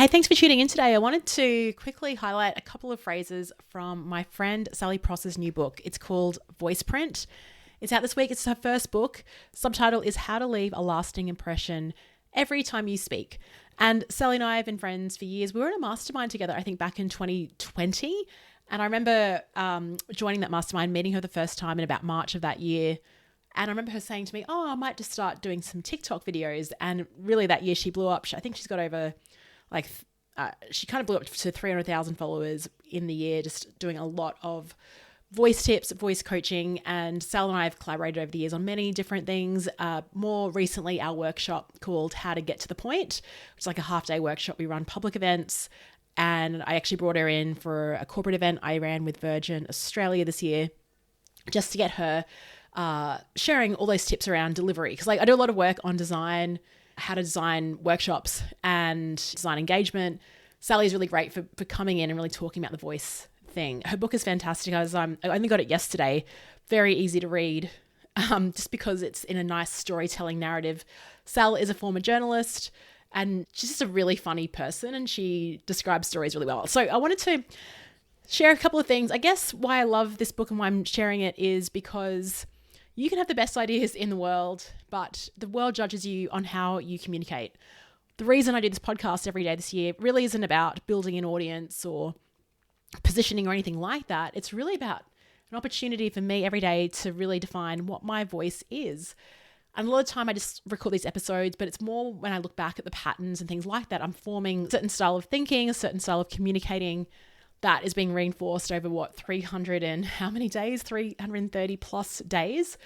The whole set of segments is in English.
Hey, thanks for tuning in today. I wanted to quickly highlight a couple of phrases from my friend Sally Pross's new book. It's called Voice Print. It's out this week. It's her first book. Subtitle is How to Leave a Lasting Impression Every Time You Speak. And Sally and I have been friends for years. We were in a mastermind together, I think back in 2020. And I remember joining that mastermind, meeting her the first time in about March of that year. And I remember her saying to me, I might just start doing some TikTok videos. And really that year she blew up. I think she's got over she kind of blew up to 300,000 followers in the year, just doing a lot of voice tips, voice coaching. And Sal and I have collaborated over the years on many different things. More recently, our workshop called How to Get to the Point, which is like a half-day workshop. We run public events. And I actually brought her in for a corporate event I ran with Virgin Australia this year, just to get her sharing all those tips around delivery. Because I do a lot of work on design, how to design workshops and design engagement. Sally's really great for coming in and really talking about the voice thing. Her book is fantastic. I only got it yesterday. Very easy to read, just because it's in a nice storytelling narrative. Sal is a former journalist and she's just a really funny person and she describes stories really well. So I wanted to share a couple of things. I guess why I love this book and why I'm sharing it is because you can have the best ideas in the world, but the world judges you on how you communicate. The reason I do this podcast every day this year really isn't about building an audience or positioning or anything like that. It's really about an opportunity for me every day to really define what my voice is. And a lot of the time I just record these episodes, but it's more when I look back at the patterns and things like that, I'm forming a certain style of thinking, a certain style of communicating that is being reinforced over 300 and how many days? 330 plus days.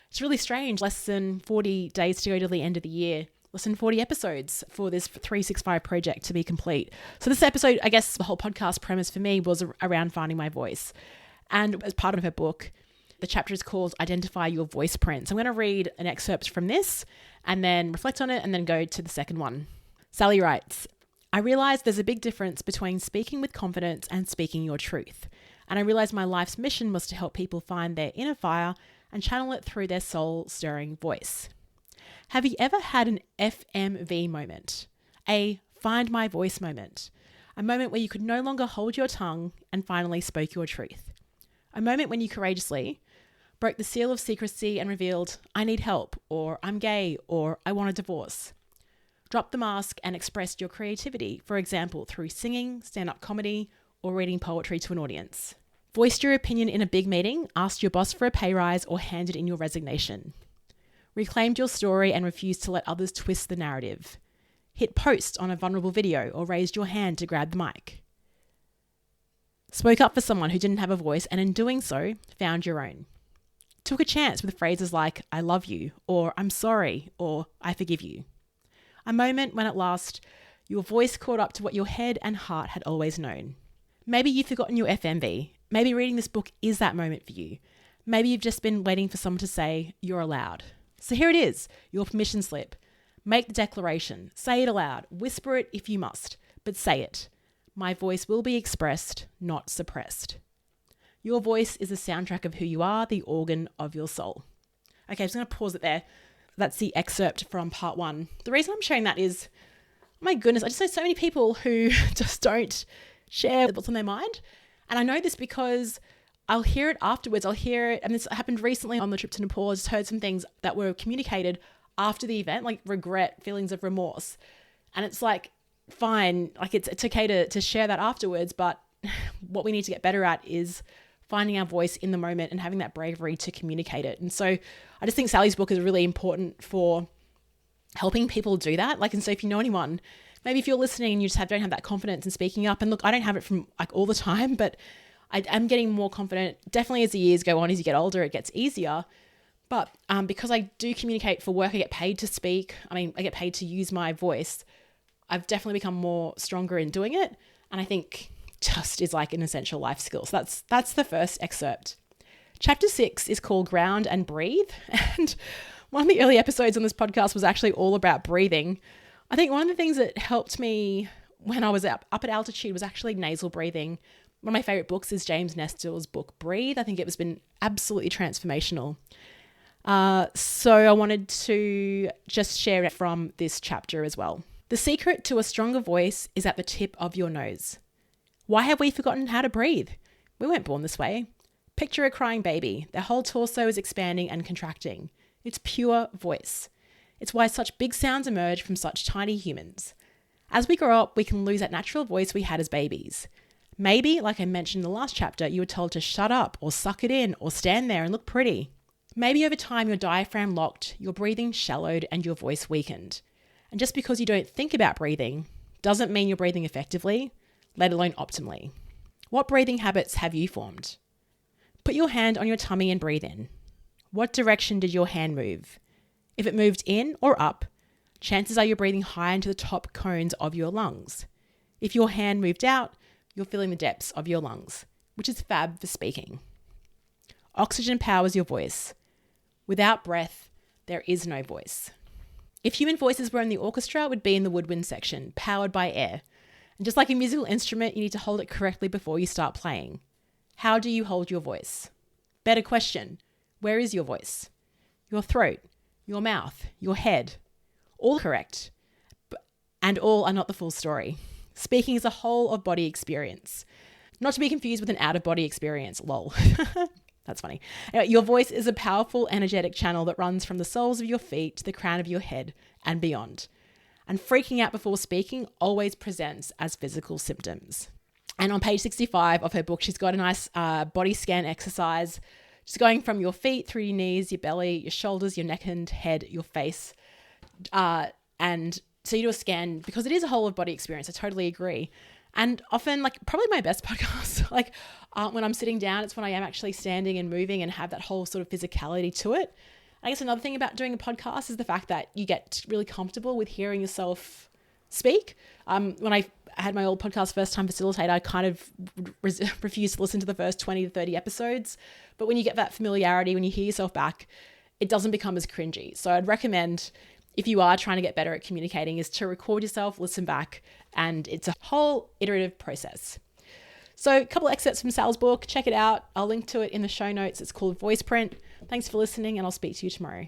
It's really strange. Less than 40 days to go to the end of the year. Less than 40 episodes for this 365 project to be complete. So this episode, I guess the whole podcast premise for me was around finding my voice. And as part of her book, the chapter is called Identify Your Voice Print. So I'm going to read an excerpt from this and then reflect on it and then go to the second one. Sally writes, I realized there's a big difference between speaking with confidence and speaking your truth. And I realized my life's mission was to help people find their inner fire and channel it through their soul-stirring voice. Have you ever had an FMV moment? A find my voice moment. A moment where you could no longer hold your tongue and finally spoke your truth. A moment when you courageously broke the seal of secrecy and revealed, I need help, or I'm gay, or I want a divorce. Dropped the mask and expressed your creativity, for example, through singing, stand-up comedy, or reading poetry to an audience. Voiced your opinion in a big meeting, asked your boss for a pay rise, or handed in your resignation. Reclaimed your story and refused to let others twist the narrative. Hit post on a vulnerable video, or raised your hand to grab the mic. Spoke up for someone who didn't have a voice, and in doing so, found your own. Took a chance with phrases like, I love you, or I'm sorry, or I forgive you. A moment when at last, your voice caught up to what your head and heart had always known. Maybe you've forgotten your FMV. Maybe reading this book is that moment for you. Maybe you've just been waiting for someone to say, you're allowed. So here it is, your permission slip. Make the declaration. Say it aloud. Whisper it if you must, but say it. My voice will be expressed, not suppressed. Your voice is the soundtrack of who you are, the organ of your soul. Okay, I'm just going to pause it there. That's the excerpt from part 1. The reason I'm sharing that is, oh my goodness, I just know so many people who just don't share what's on their mind. And I know this because I'll hear it afterwards. I'll hear it, and this happened recently on the trip to Nepal. I just heard some things that were communicated after the event, like regret, feelings of remorse. And it's like, fine, like it's okay to share that afterwards, but what we need to get better at is finding our voice in the moment and having that bravery to communicate it. And so I just think Sally's book is really important for helping people do that. And so if you know anyone, maybe if you're listening and you just don't have that confidence in speaking up, and look, I don't have it from all the time, but I'm getting more confident. Definitely as the years go on, as you get older, it gets easier. But because I do communicate for work, I get paid to speak. I get paid to use my voice. I've definitely become more stronger in doing it. And I think just is like an essential life skill. So that's the first excerpt. Chapter 6 is called Ground and Breathe. And one of the early episodes on this podcast was actually all about breathing. I think one of the things that helped me when I was up at altitude was actually nasal breathing. One of my favorite books is James Nestle's book, Breathe. I think it has been absolutely transformational. So I wanted to just share it from this chapter as well. The secret to a stronger voice is at the tip of your nose. Why have we forgotten how to breathe? We weren't born this way. Picture a crying baby. Their whole torso is expanding and contracting. It's pure voice. It's why such big sounds emerge from such tiny humans. As we grow up, we can lose that natural voice we had as babies. Maybe, like I mentioned in the last chapter, you were told to shut up or suck it in or stand there and look pretty. Maybe over time your diaphragm locked, your breathing shallowed, and your voice weakened. And just because you don't think about breathing doesn't mean you're breathing effectively, let alone optimally. What breathing habits have you formed? Put your hand on your tummy and breathe in. What direction did your hand move? If it moved in or up, chances are you're breathing high into the top cones of your lungs. If your hand moved out, you're filling the depths of your lungs, which is fab for speaking. Oxygen powers your voice. Without breath, there is no voice. If human voices were in the orchestra, it would be in the woodwind section, powered by air. And just like a musical instrument, you need to hold it correctly before you start playing. How do you hold your voice? Better question, where is your voice? Your throat, your mouth, your head. All correct, and all are not the full story. Speaking is a whole of body experience. Not to be confused with an out-of-body experience, lol. That's funny. Anyway, your voice is a powerful, energetic channel that runs from the soles of your feet to the crown of your head and beyond. And freaking out before speaking always presents as physical symptoms. And on page 65 of her book, she's got a nice body scan exercise, just going from your feet through your knees, your belly, your shoulders, your neck and head, your face. And so you do a scan because it is a whole of body experience. I totally agree. And often, like probably my best podcasts, like when I'm sitting down, it's when I am actually standing and moving and have that whole sort of physicality to it. I guess another thing about doing a podcast is the fact that you get really comfortable with hearing yourself speak. When I had my old podcast First Time Facilitate, I kind of refused to listen to the first 20 to 30 episodes. But when you get that familiarity, when you hear yourself back, it doesn't become as cringy. So I'd recommend, if you are trying to get better at communicating, is to record yourself, listen back, and it's a whole iterative process. So a couple excerpts from Sal's book, check it out. I'll link to it in the show notes. It's called Voice Print. Thanks for listening, and I'll speak to you tomorrow.